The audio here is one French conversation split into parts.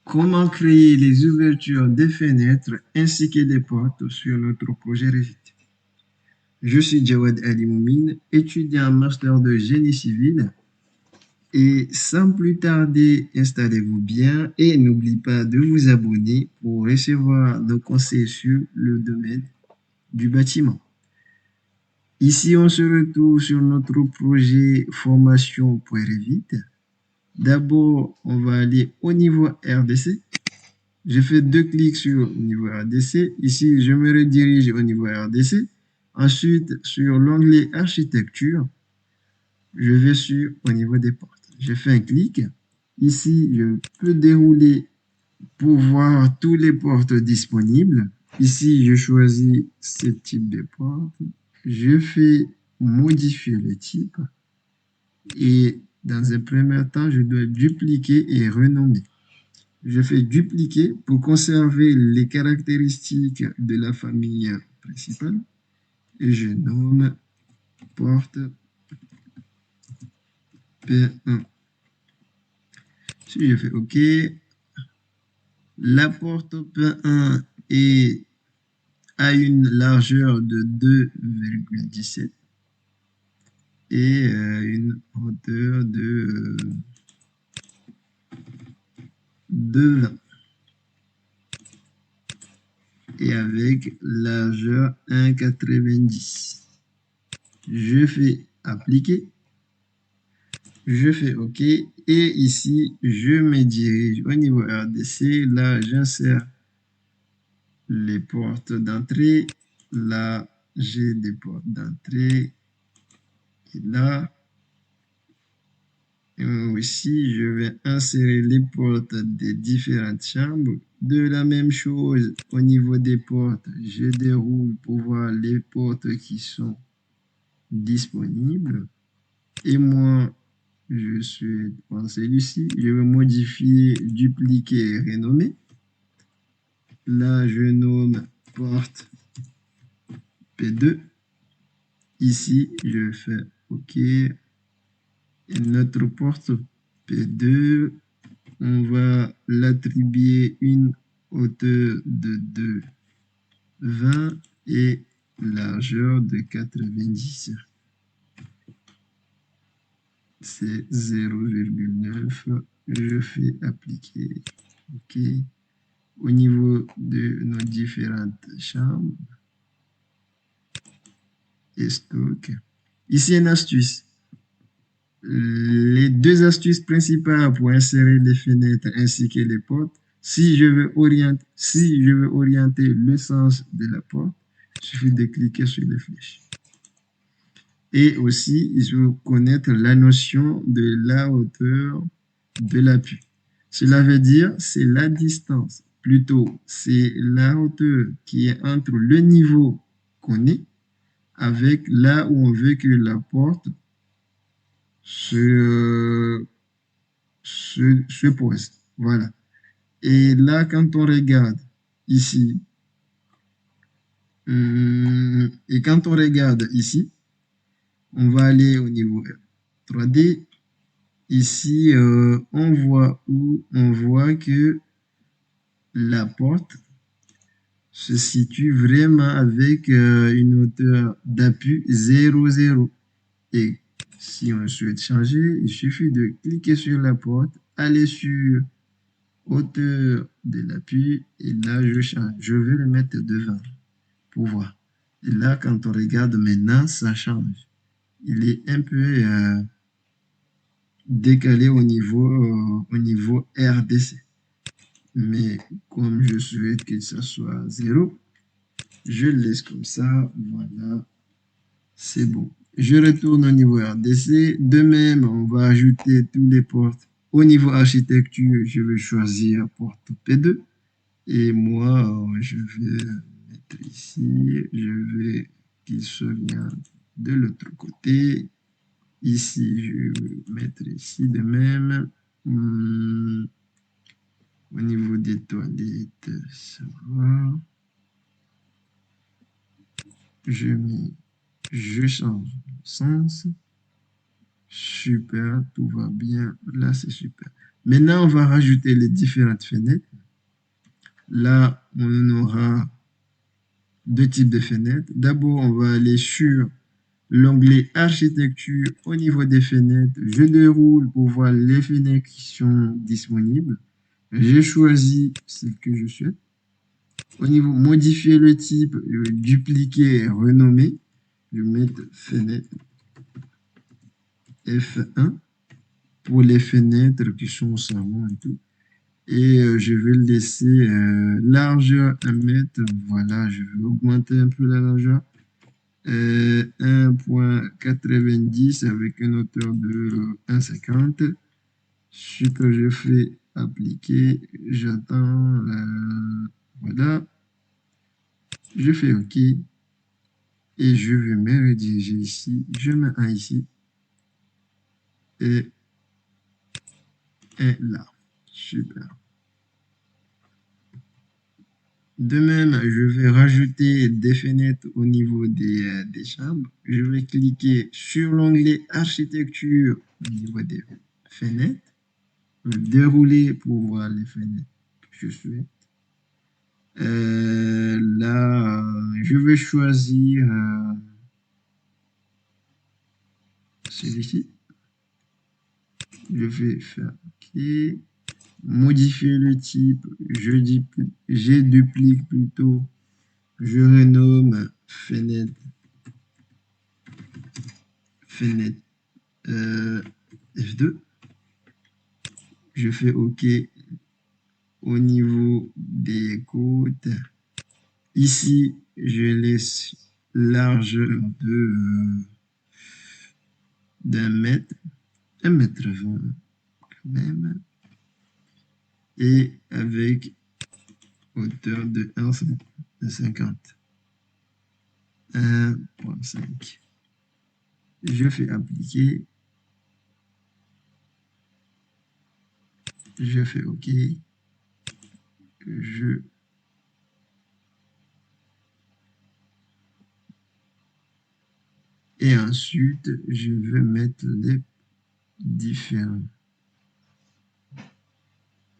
Comment créer les ouvertures des fenêtres ainsi que des portes sur notre projet Revit. Je suis Jawad Ali Moumine, étudiant en master de génie civil. Et sans plus tarder, installez-vous bien et n'oubliez pas de vous abonner pour recevoir nos conseils sur le domaine du bâtiment. Ici, on se retrouve sur notre projet formation.revit. D'abord, on va aller au niveau RDC. Je fais 2 clics sur le niveau RDC. Ici, je me redirige au niveau RDC. Ensuite, sur l'onglet architecture, je vais sur au niveau des portes. Je fais un clic. Ici, je peux dérouler pour voir toutes les portes disponibles. Ici, je choisis ce type de porte. Je fais modifier le type. Et dans un premier temps, je dois dupliquer et renommer. Je fais dupliquer pour conserver les caractéristiques de la famille principale. Et je nomme porte P1. Si je fais OK, la porte P1 a une largeur de 2,17 et une hauteur de 20 et avec largeur 1,90. Je fais appliquer. Je fais OK et ici, je me dirige au niveau RDC. Là, j'insère les portes d'entrée. Là, j'ai des portes d'entrée. Et là, aussi, je vais insérer les portes des différentes chambres. De la même chose, au niveau des portes, je déroule pour voir les portes qui sont disponibles. Et moi, je suis dans celui-ci. Je vais modifier, dupliquer et renommer. Là, je nomme porte P2. Ici, je fais OK. Et notre porte P2, on va l'attribuer une hauteur de 2,20 et largeur de 90. C'est 0,9. Je fais appliquer. OK. Au niveau de nos différentes chambres et stock. Ici, une astuce. Les 2 astuces principales pour insérer les fenêtres ainsi que les portes. Si je veux orienter le sens de la porte, il suffit de cliquer sur les flèches. Et aussi, il faut connaître la notion de la hauteur de l'appui. Cela veut dire c'est la distance, plutôt c'est la hauteur qui est entre le niveau qu'on est avec là où on veut que la porte se pose. Voilà. Et là, quand on regarde ici, on va aller au niveau 3D. Ici, on voit que la porte se situe vraiment avec une hauteur d'appui 0,0. Et si on souhaite changer, il suffit de cliquer sur la porte, aller sur hauteur de l'appui et là, je change. Je vais le mettre devant pour voir. Et là, quand on regarde maintenant, ça change. Il est un peu décalé au niveau RDC. Mais comme je souhaite que ça soit 0, je laisse comme ça. Voilà, c'est bon. Je retourne au niveau RDC. De même, on va ajouter toutes les portes. Au niveau architecture, je vais choisir porte P2. Et moi, je vais mettre ici. Je vais qu'il s'oriente de l'autre côté. Ici, je vais mettre ici de même. Au niveau des toilettes, ça va. Je change le sens. Super, tout va bien. Là, c'est super. Maintenant, on va rajouter les différentes fenêtres. Là, on aura deux types de fenêtres. D'abord, on va aller sur l'onglet architecture. Au niveau des fenêtres, je déroule pour voir les fenêtres qui sont disponibles. J'ai choisi celle que je souhaite. Au niveau modifier le type, dupliquer et renommer, je vais mettre fenêtre F1 pour les fenêtres qui sont au salon et tout. Et je vais le laisser largeur 1 mètre. Voilà, je vais augmenter un peu la largeur. 1,90 avec une hauteur de 1,50. Super, je fais appliquer. J'attends. Voilà. Je fais OK. Et je vais me rediriger ici. Je mets un ici. Et là. Super. De même, je vais rajouter des fenêtres au niveau des chambres. Je vais cliquer sur l'onglet architecture au niveau des fenêtres. Dérouler pour voir les fenêtres que je souhaite. Là, je vais choisir celui-ci. Je vais faire OK. Modifier le type. Je duplique plutôt. Je renomme fenêtre. Fenêtre F2. Je fais OK au niveau des côtes. Ici, je laisse largeur d'un mètre, 1,20 m quand même, et avec hauteur de 1,50. 1,5. Je fais appliquer. Je fais OK. Et ensuite, je vais mettre les différentes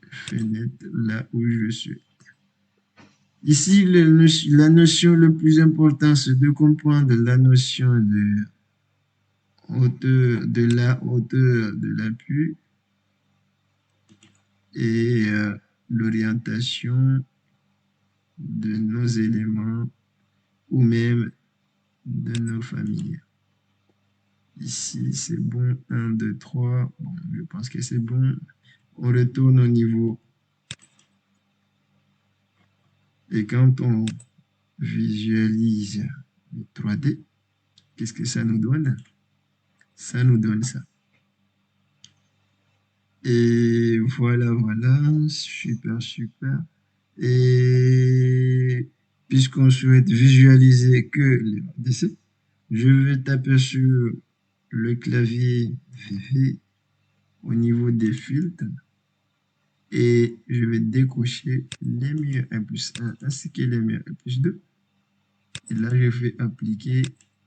fenêtres là où je suis. Ici, la notion le plus importante, c'est de comprendre la notion de hauteur, de la hauteur de l'appui et l'orientation de nos éléments ou même de nos familles. Ici, c'est bon. 1, 2, 3. Bon, je pense que c'est bon. On retourne au niveau. Et quand on visualise le 3D, qu'est-ce que ça nous donne? Ça nous donne ça. Et voilà, voilà. Super, super. Et puisqu'on souhaite visualiser que les décès, je vais taper sur le clavier VV au niveau des filtres et je vais décocher les murs 1 plus 1 ainsi que les murs 1 plus 2. Et là, je vais appliquer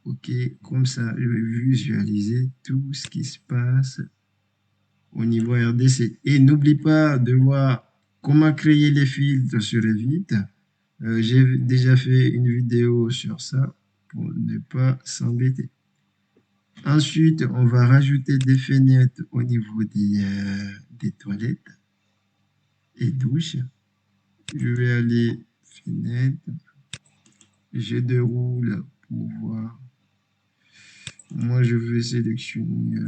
OK. Comme ça, je vais visualiser tout ce qui se passe au niveau RDC. Et n'oublie pas de voir comment créer les filtres sur Revit. J'ai déjà fait une vidéo sur ça pour ne pas s'embêter. Ensuite, on va rajouter des fenêtres au niveau des toilettes et douches. Je vais aller fenêtre. Je déroule pour voir. Moi, je vais sélectionner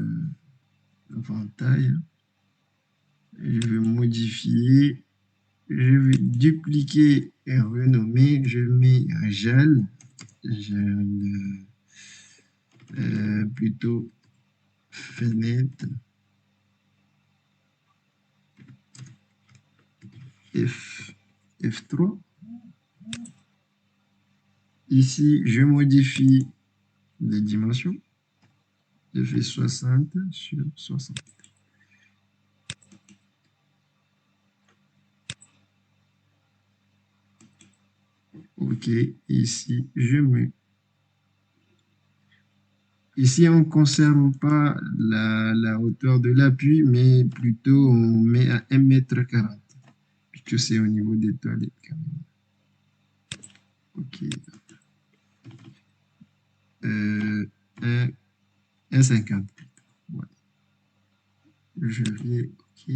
l'éventail. Je vais modifier. Je vais dupliquer et renommer. Je mets un gel. Plutôt fenêtre F3. Ici, je modifie les dimensions. Je fais 60 sur 60. OK. Ici, je mets Ici, on ne conserve pas la hauteur de l'appui, mais plutôt on met à 1,40 m, puisque c'est au niveau des toilettes quand même. Ok. 1, 1,50. Ouais. Je vais, ok.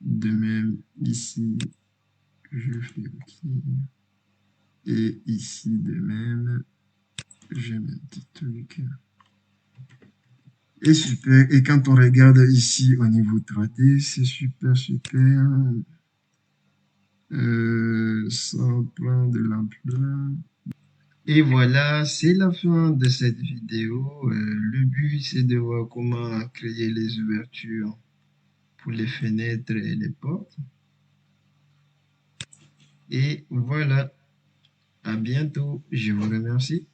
De même, ici, je fais ok. Et ici, de même, je mets un petit truc. Et super. Et quand on regarde ici au niveau 3D, c'est super, super. Ça prend de l'ampleur. Et voilà, c'est la fin de cette vidéo. Le but, c'est de voir comment créer les ouvertures pour les fenêtres et les portes. Et voilà, à bientôt. Je vous remercie.